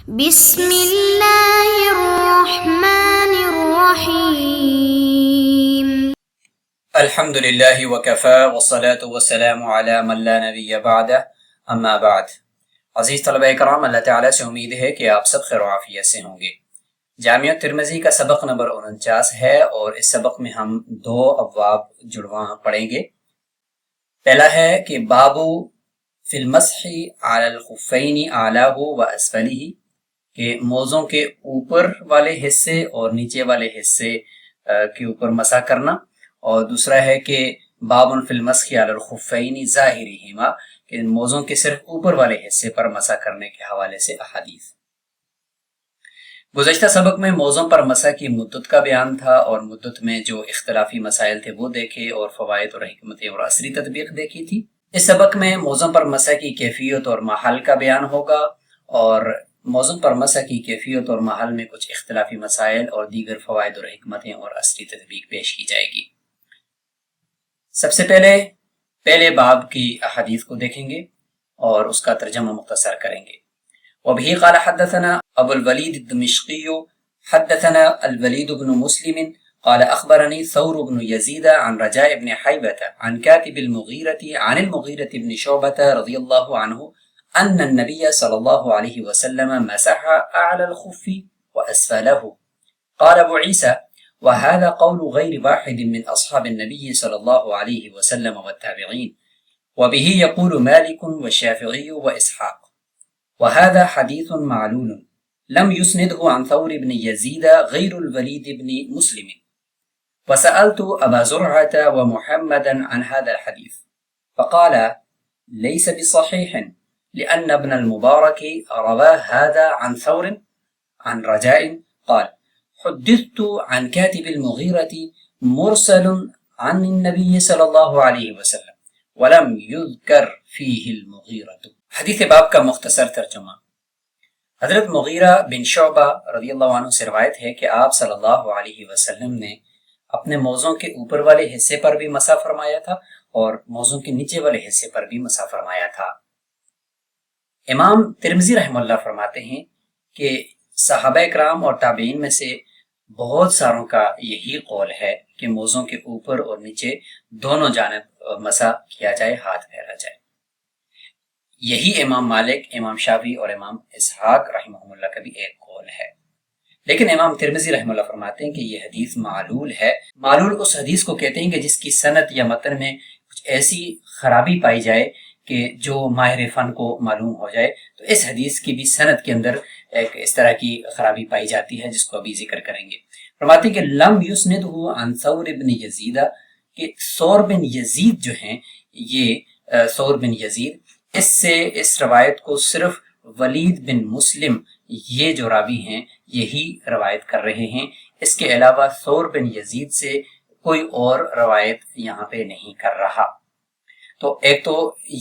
بسم اللہ الرحمن الرحیم۔ الحمد للہ وکفا والصلاة والسلام علی من لا نبی بعدہ، اما بعد۔ عزیز طلبہ کرام، اللہ تعالیٰ سے امید ہے کہ آپ سب خیر و عافیت سے ہوں گے۔ جامعہ ترمذی کا سبق نمبر 49 ہے اور اس سبق میں ہم 2 ابواب جڑواں پڑھیں گے۔ پہلا ہے کہ بابو فی المسح علی الخفین اعلاہ و اسفلہ، کہ موزوں کے اوپر والے حصے اور نیچے والے حصے کے اوپر مسح کرنا، اور دوسرا ہے کہ باب فی المسح علی الخفین ظاہرہما، کہ موزوں کے صرف اوپر والے حصے پر مسح کرنے کے حوالے سے احادیث۔ گزشتہ سبق میں موزوں پر مسح کی مدت کا بیان تھا، اور مدت میں جو اختلافی مسائل تھے وہ دیکھے، اور فوائد اور حکمتیں اور عصری تطبیق دیکھی تھی۔ اس سبق میں موزوں پر مسح کی کیفیت اور محل کا بیان ہوگا، اور موزوں پر مسح کی کیفیت اور محل میں کچھ اختلافی مسائل اور دیگر فوائد اور حکمتیں اور عصری تطبیق پیش کی جائے گی۔ سب سے پہلے باب کی احادیث کو دیکھیں گے اور اس کا ترجمہ مختصر کریں گے۔ وبه قال حدثنا ابو الولید الدمشقی حدثنا الولید بن مسلم قال اخبرني ثور بن يزيد عن رجاء بن حيبة عن كاتب المغيرة عن المغيرة بن شعبة رضي الله عنه أن النبي صلى الله عليه وسلم مسح أعلى الخف وأسفله. قال أبو عيسى: وهذا قول غير واحد من أصحاب النبي صلى الله عليه وسلم والتابعين، وبه يقول مالك والشافعي وإسحاق، وهذا حديث معلول لم يسنده عن ثور بن يزيد غير الوليد بن مسلم. وسألت أبا زرعة ومحمدا عن هذا الحديث فقال ليس بصحيح، لأن ابن المبارك روى هذا عن ثور عن رجاء قال: حدثت عن كاتب المغيرة مرسل عن النبي صلى الله عليه وسلم ولم يذكر فيه المغيرة۔ حدیث باب کا مختصر ترجمہ۔ حضرت مغیرہ بن شعبہ رضی اللہ عنہ سے روایت ہے کہ آپ صلی اللہ علیہ وسلم نے اپنے موزوں کے اوپر والے حصے پر بھی مسح فرمایا تھا اور موزوں کے نیچے والے حصے پر بھی مسح فرمایا تھا۔ امام ترمذی رحمہ اللہ فرماتے ہیں کہ صحابہ کرام اور تابعین میں سے بہت ساروں کا یہی قول ہے کہ موزوں کے اوپر اور نیچے دونوں جانب مسح کیا جائے، ہاتھ پھیرا جائے۔ یہی امام مالک، امام شافعی اور امام اسحاق رحمہ اللہ کا بھی ایک قول ہے۔ لیکن امام ترمذی رحمہ اللہ فرماتے ہیں کہ یہ حدیث معلول ہے۔ معلول اس حدیث کو کہتے ہیں کہ جس کی سند یا متن میں کچھ ایسی خرابی پائی جائے کہ جو ماہر فن کو معلوم ہو جائے، تو اس حدیث کی بھی سند کے اندر ایک اس طرح کی خرابی پائی جاتی ہے، جس کو ابھی ذکر کریں گے۔ فرماتے ہیں کہ لم یسندہ عن ثور بن یزید، کہ ثور بن یزید جو ہیں، یہ ثور بن یزید، اس سے اس روایت کو صرف ولید بن مسلم، یہ جو راوی ہیں، یہی روایت کر رہے ہیں۔ اس کے علاوہ ثور بن یزید سے کوئی اور روایت یہاں پہ نہیں کر رہا۔ تو ایک تو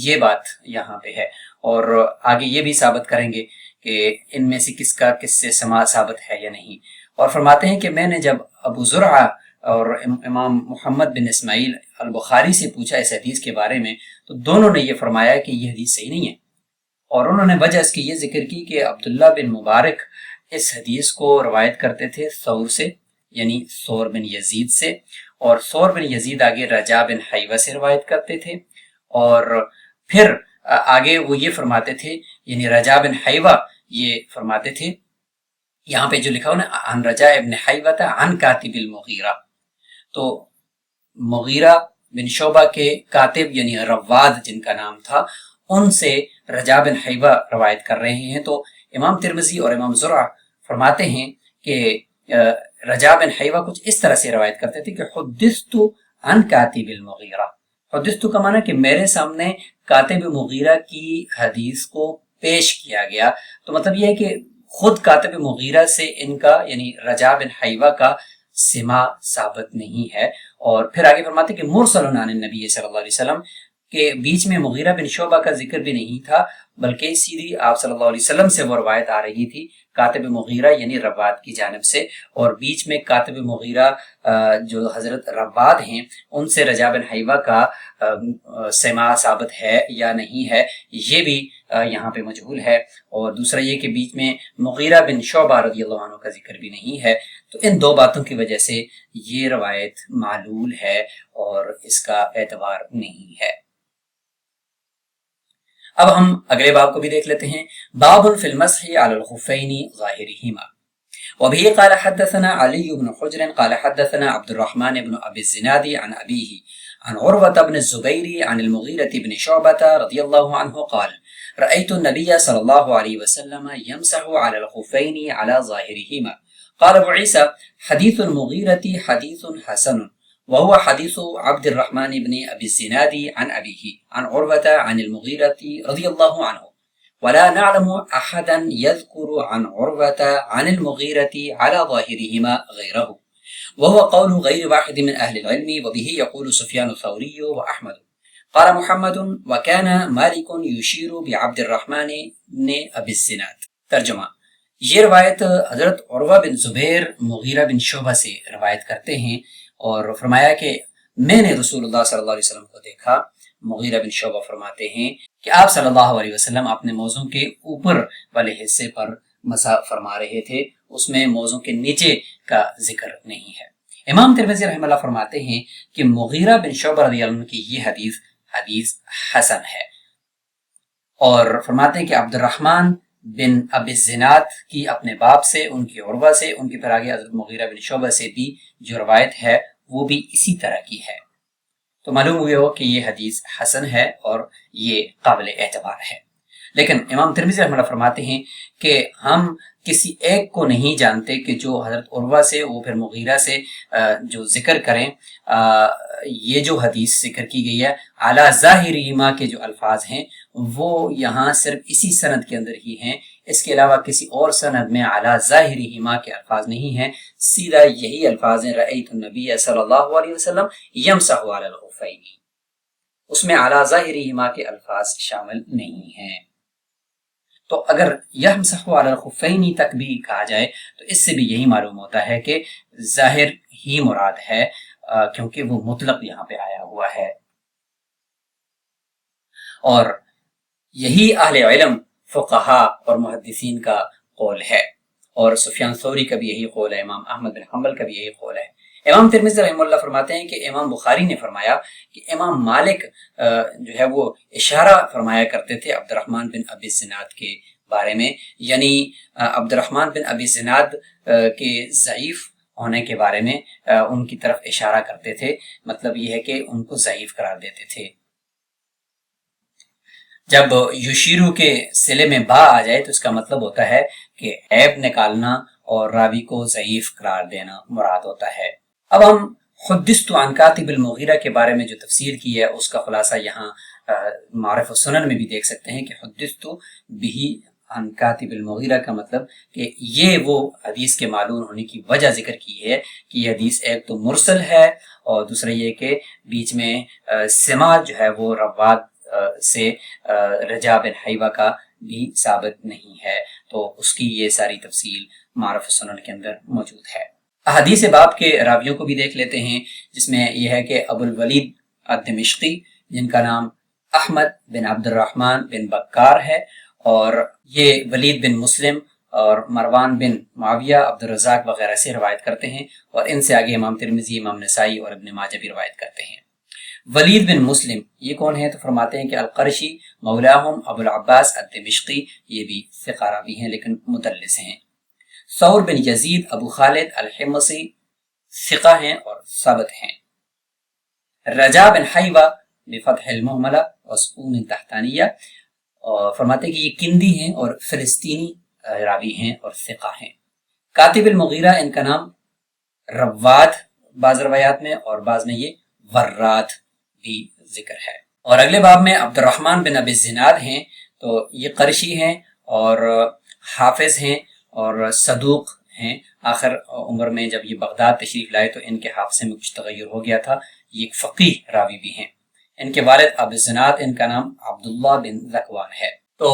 یہ بات یہاں پہ ہے، اور آگے یہ بھی ثابت کریں گے کہ ان میں سے کس کا کس سے سماع ثابت ہے یا نہیں۔ اور فرماتے ہیں کہ میں نے جب ابو زرعہ اور امام محمد بن اسماعیل البخاری سے پوچھا اس حدیث کے بارے میں، تو دونوں نے یہ فرمایا کہ یہ حدیث صحیح نہیں ہے، اور انہوں نے وجہ اس کی یہ ذکر کی کہ عبداللہ بن مبارک اس حدیث کو روایت کرتے تھے ثور سے، یعنی ثور بن یزید سے، اور ثور بن یزید آگے رجاء بن حیوہ سے روایت کرتے تھے، اور پھر آگے وہ یہ فرماتے تھے، یعنی رجاء بن حیوہ یہ فرماتے تھے، یہاں پہ جو لکھا ہو نا عن رجاء بن حیوہ عن کاتب المغیرہ، تو مغیرہ بن شعبہ کے کاتب یعنی رواد جن کا نام تھا، ان سے رجاء بن حیوہ روایت کر رہے ہیں۔ تو امام ترمذی اور امام زرعہ فرماتے ہیں کہ رجاء بن حیوہ کچھ اس طرح سے روایت کرتے تھے کہ حدثت عن کاتب المغیرہ، حدثت کا معنی کہ میرے سامنے کاتب مغیرہ کی حدیث کو پیش کیا گیا۔ تو مطلب یہ ہے کہ خود کاتب مغیرہ سے ان کا یعنی رجاء بن حیوہ کا سماع ثابت نہیں ہے۔ اور پھر آگے فرماتے کہ مرسل عن النبی صلی اللہ علیہ وسلم، کہ بیچ میں مغیرہ بن شعبہ کا ذکر بھی نہیں تھا، بلکہ سیدھی آپ صلی اللہ علیہ وسلم سے وہ روایت آ رہی تھی کاتب مغیرہ یعنی رواد کی جانب سے، اور بیچ میں کاتب مغیرہ جو حضرت رواد ہیں ان سے رجاء بن حیوہ کا سماع ثابت ہے یا نہیں ہے، یہ بھی یہاں پہ مجہول ہے، اور دوسرا یہ کہ بیچ میں مغیرہ بن شعبہ رضی اللہ عنہ کا ذکر بھی نہیں ہے۔ تو ان دو باتوں کی وجہ سے یہ روایت معلول ہے اور اس کا اعتبار نہیں ہے۔ اب ہم اگلے باب کو بھی دیکھ لیتے ہیں۔ باب فی المسح علی الخفین ظاہرہما، وبه قال حدثنا علي بن حجر قال حدثنا عبد الرحمن بن أبي الزناد عن أبيه عن عروة بن الزبير عن المغيرة بن شعبة رضي الله عنه قال رأيت النبي صلى الله عليه وسلم يمسح على الخفين على ظاهرهما. قال أبو عيسى حديث المغيرة حديث حسن، وهو حديث عبد الرحمن بن أبي الزناد عن أبيه عن عروة عن المغيرة رضي الله عنه، ولا نعلم أحدا يذكر عن عروة عن المغيرة على ظاهرهما غيره، وهو قول غير واحد من أهل العلم، وبه يقول سفيان الثوري وأحمد. قال محمد وكان مالك يشير بعبد الرحمن بن أبي الزناد. ترجمہ، یہ روایت حضرت عروہ بن زبیر مغیرہ بن شعبہ سے روایت کرتے ہیں، اور فرمایا کہ میں نے رسول اللہ صلی اللہ علیہ وسلم کو دیکھا۔ مغیرہ بن شعبہ فرماتے ہیں کہ آپ صلی اللہ علیہ وسلم اپنے موزوں کے اوپر والے حصے پر مسح فرما رہے تھے، اس میں موزوں کے نیچے کا ذکر نہیں ہے۔ امام ترمذی رحمہ اللہ فرماتے ہیں کہ مغیرہ بن شعبہ رضی اللہ عنہ کی یہ حدیث حسن ہے، اور فرماتے ہیں کہ عبد الرحمن بن ابی الزناد کی اپنے باپ سے، ان کی عروہ سے، ان کی پھر آگے حضرت مغیرہ بن شعبہ سے بھی جو روایت ہے وہ بھی اسی طرح کی ہے۔ تو معلوم ہوئے ہو کہ یہ حدیث حسن ہے اور یہ قابل اعتبار ہے۔ لیکن امام ترمذی رحمہ اللہ فرماتے ہیں کہ ہم کسی ایک کو نہیں جانتے کہ جو حضرت عروہ سے، وہ پھر مغیرہ سے جو ذکر کریں۔ یہ جو حدیث ذکر کی گئی ہے اعلیٰ ظاہرہما کے جو الفاظ ہیں وہ یہاں صرف اسی سند کے اندر ہی ہیں، اس کے علاوہ کسی اور سند میں اعلیٰ ظاہرہما کے الفاظ نہیں ہیں، سیدھا یہی الفاظ ہیں رأیت النبی صلی اللہ علیہ وسلم یمسح علی الخفین، اس میں اعلیٰ ظاہرہما کے الفاظ شامل نہیں ہیں۔ تو اگر یمسح علی الخفین تک بھی کہا جائے تو اس سے بھی یہی معلوم ہوتا ہے کہ ظاہر ہی مراد ہے، کیونکہ وہ مطلق یہاں پہ آیا ہوا ہے، اور یہی اہل علم فقہا اور محدثین کا قول ہے، اور سفیان ثوری کا بھی یہی قول ہے، امام احمد بن حنبل کا بھی یہی قول ہے۔ امام ترمذی رحمہ اللہ فرماتے ہیں کہ امام بخاری نے فرمایا کہ امام مالک جو ہے وہ اشارہ فرمایا کرتے تھے عبد الرحمن بن ابی الزناد کے بارے میں، یعنی عبد الرحمن بن ابی الزناد کے ضعیف ہونے کے بارے میں ان کی طرف اشارہ کرتے تھے، مطلب یہ ہے کہ ان کو ضعیف قرار دیتے تھے۔ جب یشیرو کے صلے میں با آ جائے تو اس کا مطلب ہوتا ہے کہ عیب نکالنا اور راوی کو ضعیف قرار دینا مراد ہوتا ہے۔ اب ہم حدثت عن کاتب المغیرہ کے بارے میں جو تفسیر کی ہے اس کا خلاصہ یہاں معارف السنن میں بھی دیکھ سکتے ہیں کہ حدثت بہ عن کاتب المغیرہ کا مطلب کہ یہ وہ حدیث کے معلوم ہونے کی وجہ ذکر کی ہے کہ یہ حدیث ایک تو مرسل ہے، اور دوسرا یہ کہ بیچ میں سماع جو ہے وہ رواد سے رجا بن حیوہ کا بھی ثابت نہیں ہے، تو اس کی یہ ساری تفصیل معارف السنن کے اندر موجود ہے۔ احادیث باب کے راویوں کو بھی دیکھ لیتے ہیں، جس میں یہ ہے کہ ابو الولید الدمشقی جن کا نام احمد بن عبد الرحمن بن بکار ہے، اور یہ ولید بن مسلم اور مروان بن معاویہ عبد الرزاق وغیرہ سے روایت کرتے ہیں، اور ان سے آگے امام ترمذی، امام نسائی اور ابن ماجہ بھی روایت کرتے ہیں۔ ولید بن مسلم یہ کون ہے؟ تو فرماتے ہیں کہ القرشی مولاہم ابو العباس الدمشقی، یہ بھی ثقہ راوی ہیں لیکن مدلس ہیں۔ ثور بن یزید ابو خالد الحمصی ثقہ ہیں اور ثابت ہیں۔ رجا بن حیوہ بفتح المہملہ وسکون تحتانیہ، اور فرماتے ہیں کہ یہ کندی ہیں اور فلسطینی راوی ہیں اور ثقہ ہیں۔ کاتب المغیرہ ان کا نام رواد بعض روایات میں، اور بعض میں یہ وراد بھی ذکر ہے۔ اور اگلے باب میں عبد الرحمن بن ابی الزناد ہیں، تو یہ قرشی ہیں اور حافظ ہیں اور صدوق ہیں۔ آخر عمر میں جب یہ بغداد تشریف لائے تو ان کے حافظے میں کچھ تغیر ہو گیا تھا، یہ ایک فقیہ راوی بھی ہیں۔ ان کے والد ابو الزناد ان کا نام عبداللہ بن ذکوان ہے۔ تو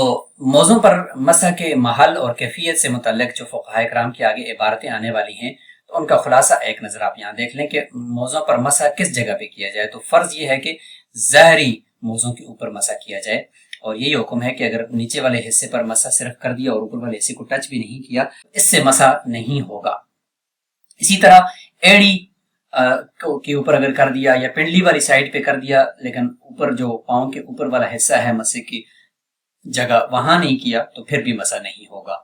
موضوع پر مسح کے محل اور کیفیت سے متعلق جو فقہاء کرام کی آگے عبارتیں آنے والی ہیں، تو ان کا خلاصہ ایک نظر آپ یہاں دیکھ لیں کہ موضوع پر مسح کس جگہ پہ کیا جائے۔ تو فرض یہ ہے کہ ظاہری موضوع کے اوپر مسح کیا جائے، اور یہی حکم ہے کہ اگر نیچے والے حصے پر مسح صرف کر دیا اور اوپر والے حصے کو ٹچ بھی نہیں کیا اس سے مسح نہیں ہوگا۔ اسی طرح ایڑی کے اوپر اگر کر دیا یا پنڈلی والی سائڈ پہ کر دیا لیکن اوپر جو پاؤں کے اوپر والا حصہ ہے مسح کی جگہ وہاں نہیں کیا تو پھر بھی مسح نہیں ہوگا۔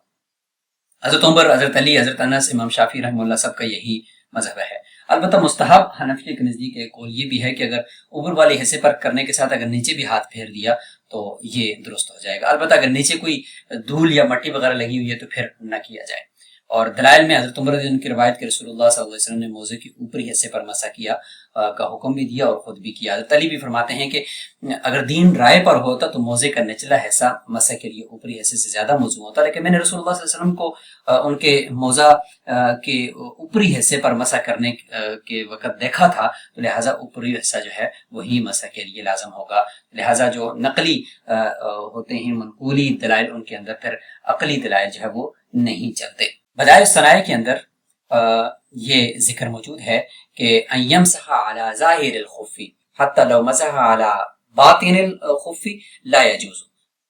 حضرت عمر، حضرت علی، حضرت انس، امام شافعی رحمہ اللہ سب کا یہی مذہب ہے۔ البتہ مستحب حنفیہ کے نزدیک ایک قول یہ بھی ہے کہ اگر اوپر والے حصے پر کرنے کے ساتھ اگر نیچے بھی ہاتھ پھیر دیا تو یہ درست ہو جائے گا۔ البتہ اگر نیچے کوئی دھول یا مٹی وغیرہ لگی ہوئی ہے تو پھر نہ کیا جائے۔ اور دلائل میں حضرت عمر رضی اللہ عنہ کی روایت کہ رسول اللہ صلی اللہ علیہ وسلم نے موزے کے اوپری حصے پر مسح کیا کا حکم بھی دیا اور خود بھی کیا۔ حضرت علی بھی فرماتے ہیں کہ اگر دین رائے پر ہوتا تو موزے کا نچلا حصہ مسح کے لیے اوپری حصے سے زیادہ موزوں ہوتا، لیکن میں نے رسول اللہ صلی اللہ علیہ وسلم کو ان کے موزہ کے اوپری حصے پر مسح کرنے کے وقت دیکھا تھا تو لہٰذا اوپری حصہ جو ہے وہی مسح کے لیے لازم ہوگا۔ لہٰذا جو نقلی ہوتے ہیں منقولی دلائل ان کے اندر پھر عقلی دلائل جو ہے وہ نہیں چلتے۔ بدائع الصنائع کے اندر یہ ذکر موجود ہے کہ ان یمسح علی ظاہر الخف حتی لو مسح علی باطن الخف لا یجوز،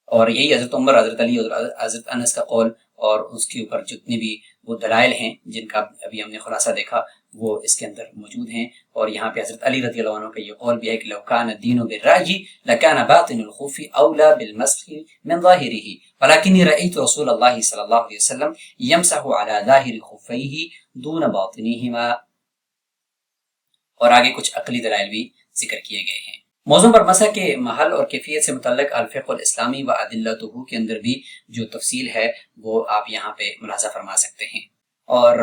اور یہی حضرت عمر، حضرت علی اور حضرت انس کا قول اور اس کے اوپر جتنی بھی وہ دلائل ہیں جن کا ابھی ہم نے خلاصہ دیکھا وہ اس کے اندر موجود ہیں۔ اور یہاں پہ حضرت علی رضی اللہ عنہ کا یہ قول بھی ہے کہ لو کان الدین بالرأی لکان باطن الخف اولا بالمسح من ظاہرہ ولکنی رأیت رسول اللہ صلی اللہ علیہ وسلم یمسح علی ظاہر خفیہ دون باطنہما، اور آگے کچھ عقلی دلائل بھی ذکر کیے گئے ہیں۔ موضوع پر مسح کے محل اور کیفیت سے متعلق الفقہ الاسلامی و ادلتہ کے اندر بھی جو تفصیل ہے وہ آپ یہاں پہ ملاحظہ فرما سکتے ہیں۔ اور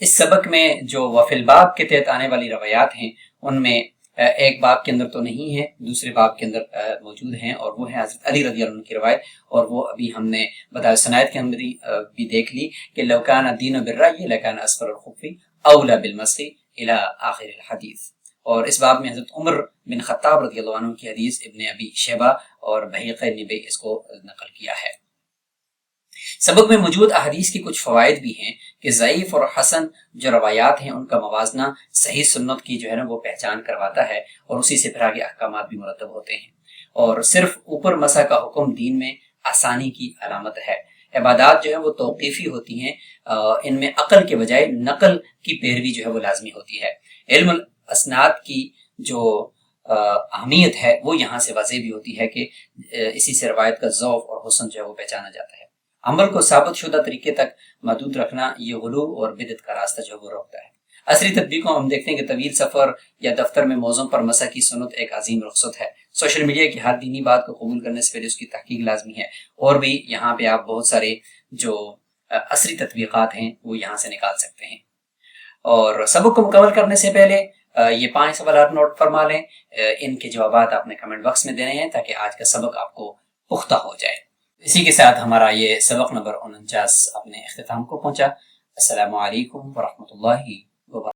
اس سبق میں جو وفی الباب کے تحت آنے والی روایات ہیں ان میں ایک باب کے اندر تو نہیں ہے، دوسرے باب کے اندر موجود ہیں، اور وہ ہے حضرت علی رضی اللہ عنہ کی روایت، اور وہ ابھی ہم نے بدائع الصنائع کے اندر بھی دیکھ لی کہ لو کان الدین بالرأی لکان اسفل الخف اولا بالمسح الی آخر الحدیث۔ اور اس باب میں حضرت عمر بن خطاب رضی اللہ عنہ کی حدیث ابن ابی شیبہ اور بہیقہ نے بھی اس کو نقل کیا ہے۔ سبق میں موجود احادیث کی کچھ فوائد بھی ہیں کہ ضعیف اور حسن جو روایات ہیں ان کا موازنہ صحیح سنت کی جو ہے نا وہ پہچان کرواتا ہے، اور اسی سے پھر آگے احکامات بھی مرتب ہوتے ہیں۔ اور صرف اوپر مسح کا حکم دین میں آسانی کی علامت ہے۔ عبادات جو ہے وہ توقیفی ہوتی ہیں، ان میں عقل کے بجائے نقل کی پیروی جو ہے وہ لازمی ہوتی ہے۔ علم الاسناد کی جو اہمیت ہے وہ یہاں سے واضح بھی ہوتی ہے کہ اسی سے روایت کا ذوق اور حسن جو ہے وہ پہچانا جاتا ہے۔ عمل کو ثابت شدہ طریقے تک محدود رکھنا یہ غلو اور بدعت کا راستہ جو ہے وہ روکتا ہے۔ عصری تطبیقوں ہم دیکھتے ہیں کہ طویل سفر یا دفتر میں موزوں پر مسح کی سنت ایک عظیم رخصت ہے۔ سوشل میڈیا کی ہر دینی بات کو قبول کرنے سے پہلے اس کی تحقیق لازمی ہے، اور بھی یہاں پہ آپ بہت سارے جو عصری تطبیقات ہیں وہ یہاں سے نکال سکتے ہیں۔ اور سبق کو مکمل کرنے سے پہلے یہ 5 سوالات نوٹ فرما لیں، ان کے جوابات آپ نے کمنٹ باکس میں دینے ہیں تاکہ آج کا سبق آپ کو پختہ ہو جائے۔ اسی کے ساتھ ہمارا یہ سبق نمبر 49 اپنے اختتام کو پہنچا۔ السلام علیکم ورحمۃ اللہ وبرکاتہ۔